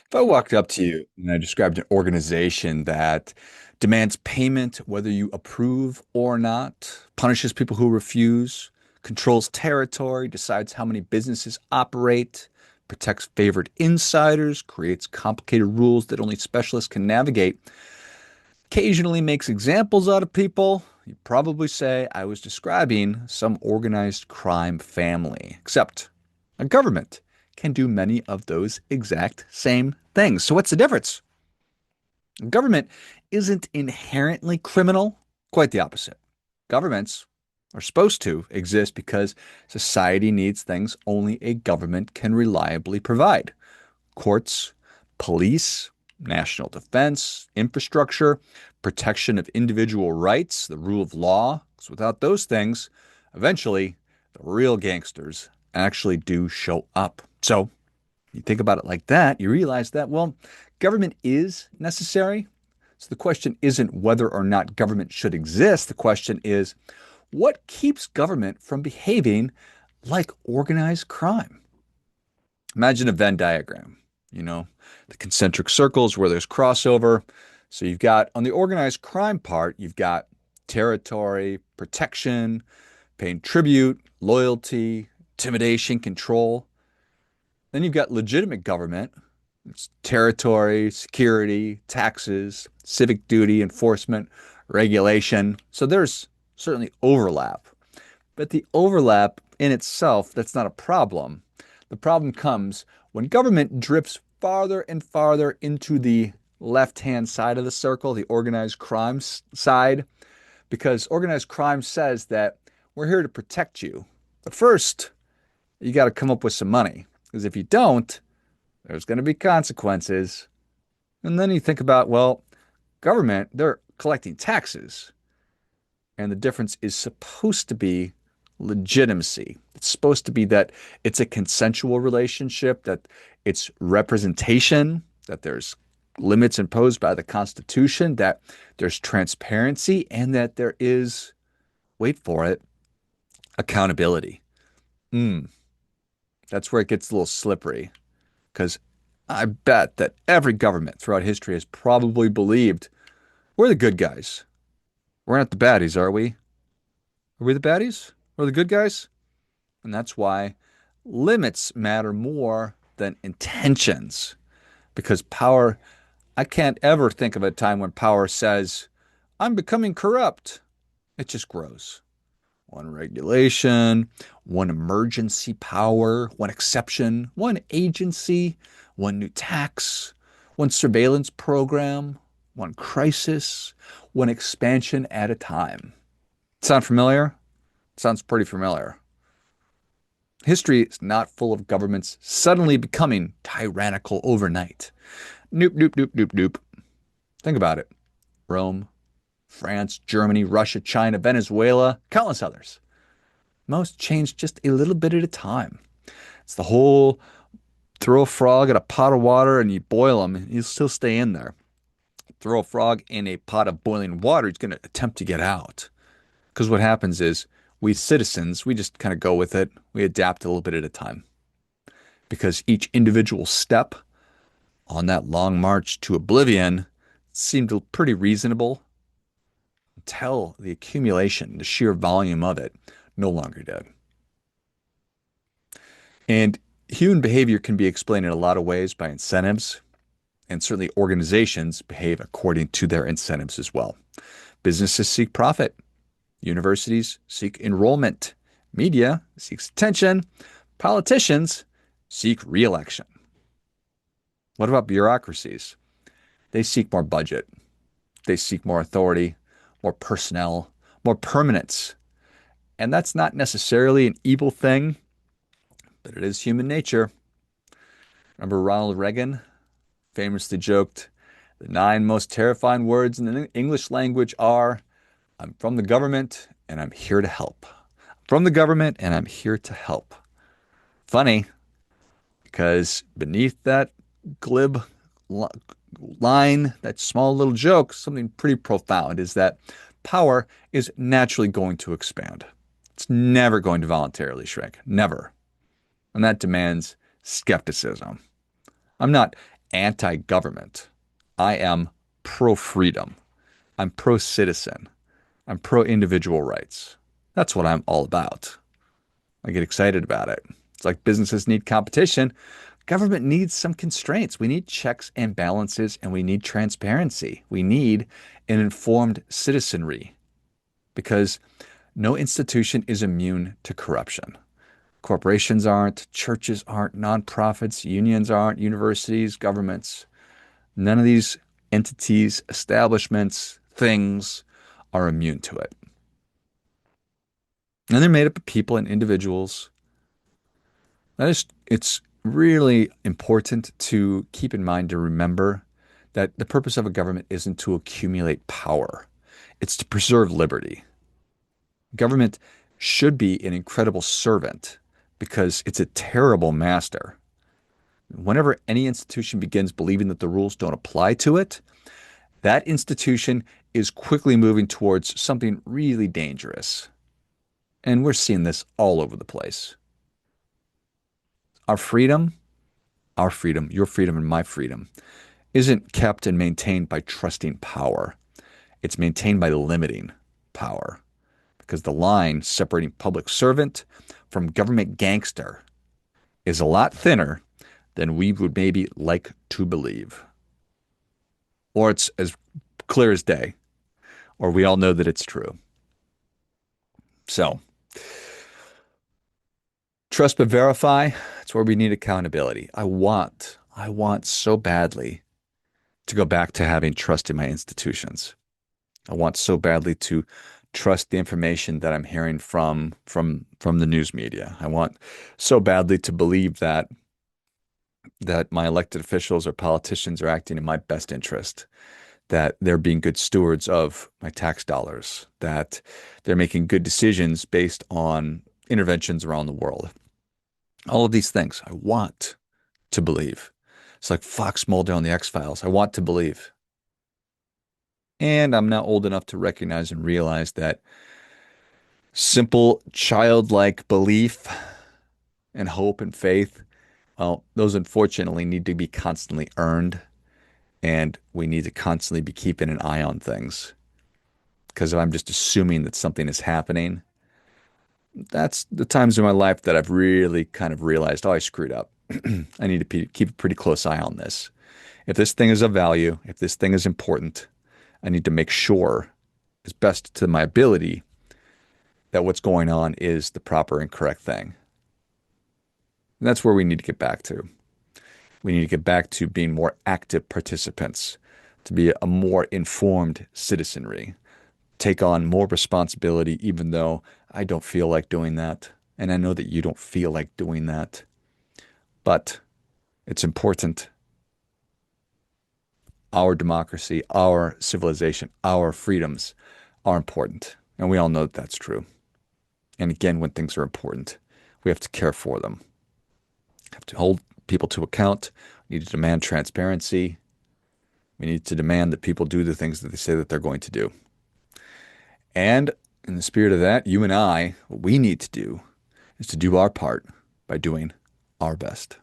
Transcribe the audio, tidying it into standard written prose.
If I walked up to you and I described an organization that demands payment whether you approve or not, punishes people who refuse, controls territory, decides how many businesses operate, protects favored insiders, creates complicated rules that only specialists can navigate, occasionally makes examples out of people, you'd probably say I was describing some organized crime family, except a government can do many of those exact same things. So what's the difference? Government isn't inherently criminal, quite the opposite. Governments are supposed to exist because society needs things only a government can reliably provide. Courts, police, national defense, infrastructure, protection of individual rights, the rule of law. Because without those things, eventually the real gangsters actually do show up. So you think about it like that, you realize that, well, government is necessary. So the question isn't whether or not government should exist. The question is, what keeps government from behaving like organized crime? Imagine a Venn diagram, you know, the concentric circles where there's crossover. So you've got on the organized crime part, you've got territory, protection, paying tribute, loyalty, intimidation, control. Then you've got legitimate government. It's territory, security, taxes, civic duty, enforcement, regulation. So there's certainly overlap. But the overlap in itself, that's not a problem. The problem comes when government drifts farther and farther into the left-hand side of the circle, the organized crime side, because organized crime says that we're here to protect you. But first, you got to come up with some money. Because if you don't, there's going to be consequences. And then you think about, well, government, they're collecting taxes. And the difference is supposed to be legitimacy. It's supposed to be that it's a consensual relationship, that it's representation, that there's limits imposed by the Constitution, that there's transparency, and that there is, wait for it, accountability. Mm, that's where it gets a little slippery. Because I bet that every government throughout history has probably believed we're the good guys. We're not the baddies, are we? Are we the baddies? We're the good guys? And that's why limits matter more than intentions. Because power, I can't ever think of a time when power says, I'm becoming corrupt. It just grows. One regulation, one emergency power, one exception, one agency, one new tax, one surveillance program, one crisis, one expansion at a time. Sound familiar? Sounds pretty familiar. History is not full of governments suddenly becoming tyrannical overnight. Nope, nope, nope, nope, nope. Think about it. Rome, France, Germany, Russia, China, Venezuela, countless others. Most change just a little bit at a time. It's the whole throw a frog in a pot of water and you boil him, he'll still stay in there. Throw a frog in a pot of boiling water, he's going to attempt to get out. Because what happens is we citizens, we just kind of go with it. We adapt a little bit at a time. Because each individual step on that long march to oblivion seemed pretty reasonable until the accumulation, the sheer volume of it, no longer did. And human behavior can be explained in a lot of ways by incentives, and certainly organizations behave according to their incentives as well. Businesses seek profit, universities seek enrollment, media seeks attention, politicians seek re-election. What about bureaucracies? They seek more budget, they seek more authority, more personnel, more permanence. And that's not necessarily an evil thing, but it is human nature. Remember Ronald Reagan famously joked, the 9 most terrifying words in the English language are, I'm from the government and I'm here to help. I'm from the government and I'm here to help. Funny, because beneath that glib line, that small little joke, something pretty profound is that power is naturally going to expand. It's never going to voluntarily shrink. Never. And that demands skepticism. I'm not anti-government. I am pro-freedom. I'm pro-citizen. I'm pro-individual rights. That's what I'm all about. I get excited about it. It's like businesses need competition. Government needs some constraints. We need checks and balances, and we need transparency. We need an informed citizenry because no institution is immune to corruption. Corporations aren't, churches aren't, nonprofits, unions aren't, universities, governments. None of these entities, establishments, things are immune to it. And they're made up of people and individuals. It's really important to keep in mind to remember that the purpose of a government isn't to accumulate power. It's to preserve liberty. Government should be an incredible servant because it's a terrible master. Whenever any institution begins believing that the rules don't apply to it, that institution is quickly moving towards something really dangerous. And we're seeing this all over the place. Our freedom, your freedom, and my freedom isn't kept and maintained by trusting power. It's maintained by limiting power because the line separating public servant from government gangster is a lot thinner than we would maybe like to believe. Or it's as clear as day, or we all know that it's true. So, trust but verify, it's where we need accountability. I want so badly to go back to having trust in my institutions. I want so badly to trust the information that I'm hearing from the news media. I want so badly to believe that my elected officials or politicians are acting in my best interest, that they're being good stewards of my tax dollars, that they're making good decisions based on interventions around the world. All of these things I want to believe. It's like Fox Mulder on the X-Files. I want to believe. And I'm now old enough to recognize and realize that simple childlike belief and hope and faith, well, those unfortunately need to be constantly earned. And we need to constantly be keeping an eye on things. Because if I'm just assuming that something is happening, that's the times in my life that I've really kind of realized, oh, I screwed up. I need to keep a pretty close eye on this. If this thing is of value, if this thing is important, I need to make sure, as best to my ability, that what's going on is the proper and correct thing. And that's where we need to get back to. We need to get back to being more active participants, to be a more informed citizenry, take on more responsibility, even though I don't feel like doing that. And I know that you don't feel like doing that. But it's important. Our democracy, our civilization, our freedoms are important. And we all know that that's true. And again, when things are important, we have to care for them. We have to hold people to account. We need to demand transparency. We need to demand that people do the things that they say that they're going to do. And in the spirit of that, you and I, what we need to do is to do our part by doing our best.